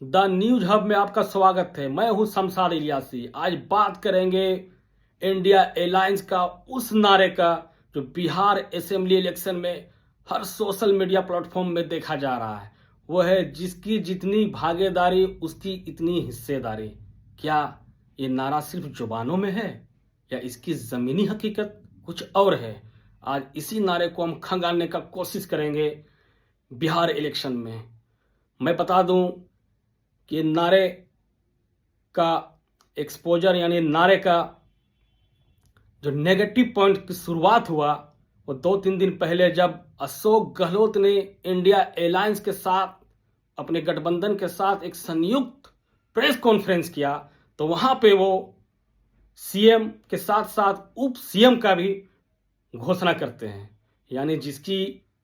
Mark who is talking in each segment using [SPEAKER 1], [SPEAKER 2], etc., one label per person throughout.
[SPEAKER 1] The news hub में आपका स्वागत है। मैं हूं शमशाद इलियासी। आज बात करेंगे इंडिया अलायंस का उस नारे का जो बिहार असेंबली इलेक्शन में हर सोशल मीडिया प्लेटफॉर्म में देखा जा रहा है। वो है जिसकी जितनी भागीदारी उसकी इतनी हिस्सेदारी। क्या ये नारा सिर्फ जुबानों में है या इसकी जमीनी हकीकत कुछ और है? आज इसी नारे को हम खंगालने का कोशिश करेंगे बिहार इलेक्शन में। मैं बता दूं कि नारे का एक्सपोजर यानी नारे का जो नेगेटिव पॉइंट की शुरुआत हुआ वो 2-3 दिन पहले जब अशोक गहलोत ने इंडिया अलायंस के साथ अपने गठबंधन के साथ एक संयुक्त प्रेस कॉन्फ्रेंस किया, तो वहां पे वो सीएम के साथ साथ उप सीएम का भी घोषणा करते हैं। यानी जिसकी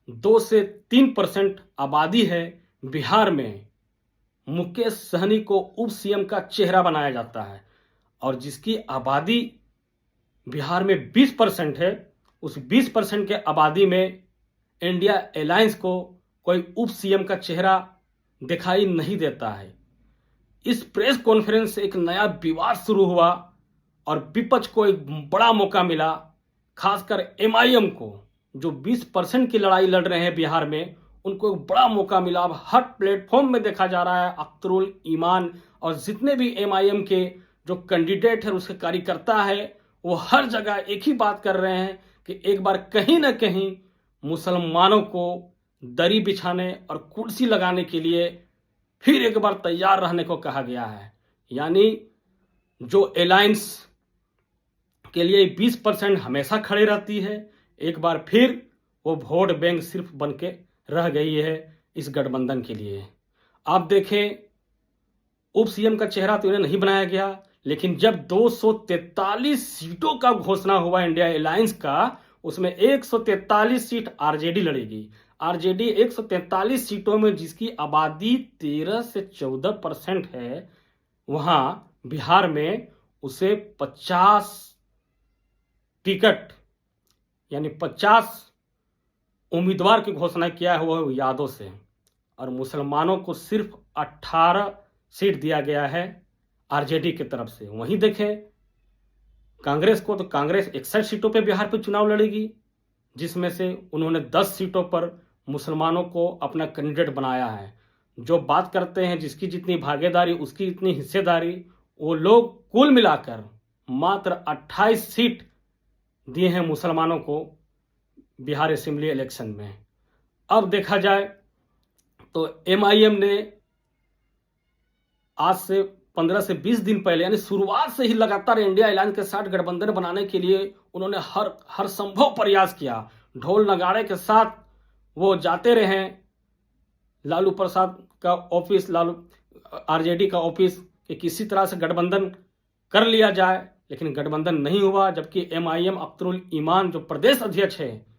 [SPEAKER 1] 2 से 3% आबादी है बिहार में, मुकेश सहनी को उप सीएम का चेहरा बनाया जाता है। और जिसकी आबादी बिहार में 20% है, उस 20% के आबादी में इंडिया अलायंस को कोई उप सीएम का चेहरा दिखाई नहीं देता है। इस प्रेस कॉन्फ्रेंस से एक नया विवाद शुरू हुआ और विपक्ष को एक बड़ा मौका मिला, खासकर एमआईएम को जो 20% की लड़ाई लड़ रहे हैं बिहार में, उनको एक बड़ा मौका मिला। अब हर प्लेटफॉर्म में देखा जा रहा है अख्तरुल ईमान और जितने भी एमआईएम के जो कैंडिडेट है उसके कार्यकर्ता है वो हर जगह एक ही बात कर रहे हैं कि एक बार कहीं ना कहीं मुसलमानों को दरी बिछाने और कुर्सी लगाने के लिए फिर एक बार तैयार रहने को कहा गया है। यानी जो अलायंस के लिए 20% हमेशा खड़े रहती है, एक बार फिर वो वोट बैंक सिर्फ बन के रह गई है इस गठबंधन के लिए। आप देखें, उप सीएम का चेहरा तो इन्हें नहीं बनाया गया, लेकिन जब 243 सीटों का घोषणा हुआ इंडिया अलायंस का, उसमें 143 सीट आरजेडी लड़ेगी। आरजेडी 143 सीटों में जिसकी आबादी 13 से 14% है, वहां बिहार में उसे 50 टिकट यानी 50 उम्मीदवार की घोषणा किया है वो यादों से, और मुसलमानों को सिर्फ 18 सीट दिया गया है आरजेडी की तरफ से। वहीं देखें कांग्रेस को, तो कांग्रेस 61 सीटों पे बिहार पे चुनाव लड़ेगी, जिसमें से उन्होंने 10 सीटों पर मुसलमानों को अपना कैंडिडेट बनाया है। जो बात करते हैं जिसकी जितनी भागीदारी उसकी इतनी हिस्सेदारी, वो लोग कुल मिलाकर मात्र 28 सीट दिए हैं मुसलमानों को बिहार असेंबली इलेक्शन में। अब देखा जाए तो एमआईएम ने आज से 15 से 20 दिन पहले यानी शुरुआत से ही लगातार इंडिया अलायंस के साथ गठबंधन बनाने के लिए उन्होंने हर संभव प्रयास किया। ढोल नगाड़े के साथ वो जाते रहे लालू प्रसाद का ऑफिस, आरजेडी का ऑफिस, कि किसी तरह से गठबंधन कर लिया जाए, लेकिन गठबंधन नहीं हुआ। जबकि एमआईएम अख्तरुल ईमान जो प्रदेश अध्यक्ष है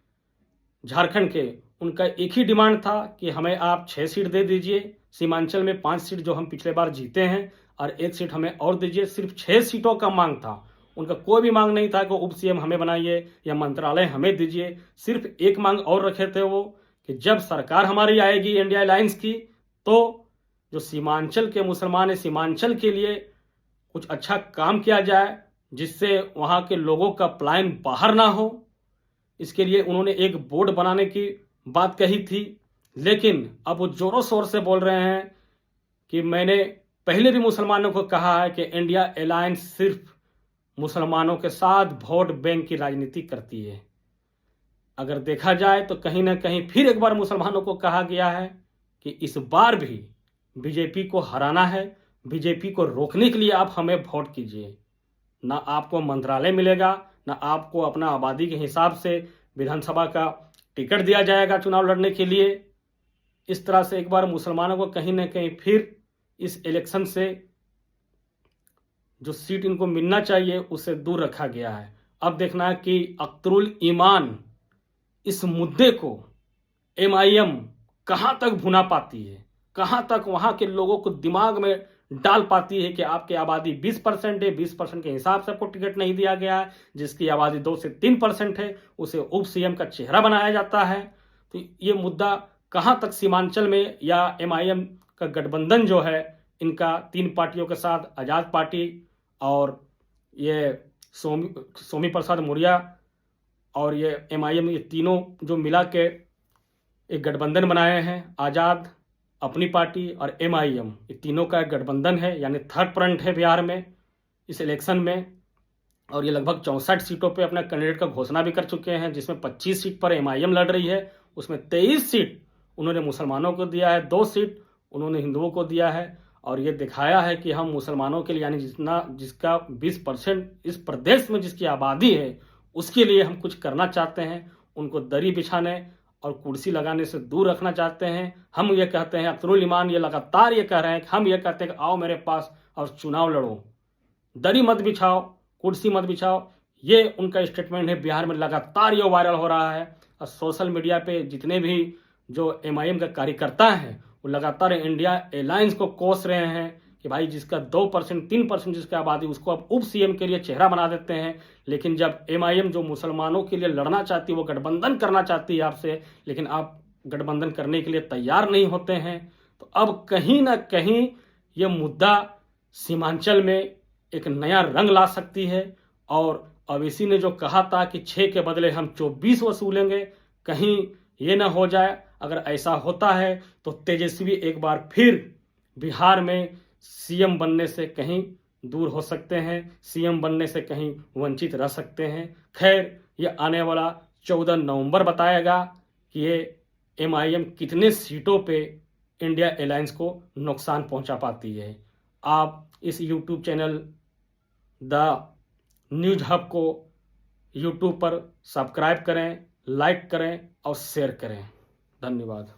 [SPEAKER 1] झारखंड के, उनका एक ही डिमांड था कि हमें आप 6 सीट दे दीजिए, सीमांचल में 5 सीट जो हम पिछले बार जीते हैं, और 1 सीट हमें और दीजिए। सिर्फ 6 सीटों का मांग था, उनका कोई भी मांग नहीं था कि उप सीएम हमें बनाइए या मंत्रालय हमें दीजिए। सिर्फ एक मांग और रखे थे वो कि जब सरकार हमारी आएगी इंडिया अलायंस की, तो जो सीमांचल के मुसलमान है, सीमांचल के लिए कुछ अच्छा काम किया जाए जिससे वहाँ के लोगों का पलायन बाहर ना हो। इसके लिए उन्होंने एक बोर्ड बनाने की बात कही थी, लेकिन अब वो जोरों शोर से बोल रहे हैं कि मैंने पहले भी मुसलमानों को कहा है कि इंडिया अलायंस सिर्फ मुसलमानों के साथ वोट बैंक की राजनीति करती है। अगर देखा जाए तो कहीं ना कहीं फिर एक बार मुसलमानों को कहा गया है कि इस बार भी बीजेपी को हराना है, बीजेपी को रोकने के लिए आप हमें वोट कीजिए। ना आपको मंत्रालय मिलेगा, ना आपको अपना आबादी के हिसाब से विधानसभा का टिकट दिया जाएगा चुनाव लड़ने के लिए। इस तरह से एक बार मुसलमानों को कहीं ना कहीं फिर इस इलेक्शन से जो सीट इनको मिलना चाहिए उससे दूर रखा गया है। अब देखना है कि अख्तरुल ईमान इस मुद्दे को एमआईएम कहां तक भुना पाती है, कहां तक वहां के लोगों को दिमाग में डाल पाती है कि आपकी आबादी 20% है, 20% के हिसाब से आपको टिकट नहीं दिया गया है। जिसकी आबादी 2 से 3% है उसे उप सीएम का चेहरा बनाया जाता है। तो ये मुद्दा कहां तक सीमांचल में या एमआईएम का गठबंधन जो है इनका 3 पार्टियों के साथ, आज़ाद पार्टी और ये सोमी प्रसाद मौर्य और ये MIM, ये तीनों जो मिला के एक गठबंधन बनाए हैं। आज़ाद, अपनी पार्टी और MIM, ये तीनों का एक गठबंधन है, यानी थर्ड फ्रंट है बिहार में इस इलेक्शन में। और ये लगभग 64 सीटों पे अपना कैंडिडेट का घोषणा भी कर चुके हैं, जिसमें 25 सीट पर MIM लड़ रही है। उसमें 23 सीट उन्होंने मुसलमानों को दिया है, 2 सीट उन्होंने हिंदुओं को दिया है। और ये दिखाया है कि हम मुसलमानों के लिए, यानी जिसका 20% इस प्रदेश में जिसकी आबादी है, उसके लिए हम कुछ करना चाहते हैं। उनको दरी बिछाने और कुर्सी लगाने से दूर रखना चाहते हैं। हम ये कहते हैं, अख्तरुल ईमान ये लगातार ये कह रहे हैं कि हम ये कहते हैं कि आओ मेरे पास और चुनाव लड़ो, दरी मत बिछाओ, कुर्सी मत बिछाओ। ये उनका स्टेटमेंट है। बिहार में लगातार ये वायरल हो रहा है और सोशल मीडिया पे जितने भी जो MIM का कार्यकर्ता हैं वो लगातार इंडिया अलायंस को कोस रहे हैं कि भाई जिसका 2%, 3% जिसकी आबादी, उसको अब उप CM के लिए चेहरा बना देते हैं। लेकिन जब MIM जो मुसलमानों के लिए लड़ना चाहती है, वो गठबंधन करना चाहती है आपसे, लेकिन आप गठबंधन करने के लिए तैयार नहीं होते हैं, तो अब कहीं ना कहीं ये मुद्दा सीमांचल में एक नया रंग ला सकती है। और अवैसी ने जो कहा था कि 6 के बदले हम 24 वसूलेंगे, कहीं ये ना हो जाए। अगर ऐसा होता है तो तेजस्वी एक बार फिर बिहार में CM बनने से कहीं दूर हो सकते हैं, CM बनने से कहीं वंचित रह सकते हैं। खैर, ये आने वाला 14 नवंबर बताएगा कि ये MIM कितने सीटों पे इंडिया अलायंस को नुकसान पहुंचा पाती है। आप इस YouTube channel the news hub को YouTube पर सब्सक्राइब करें, लाइक करें और शेयर करें। धन्यवाद।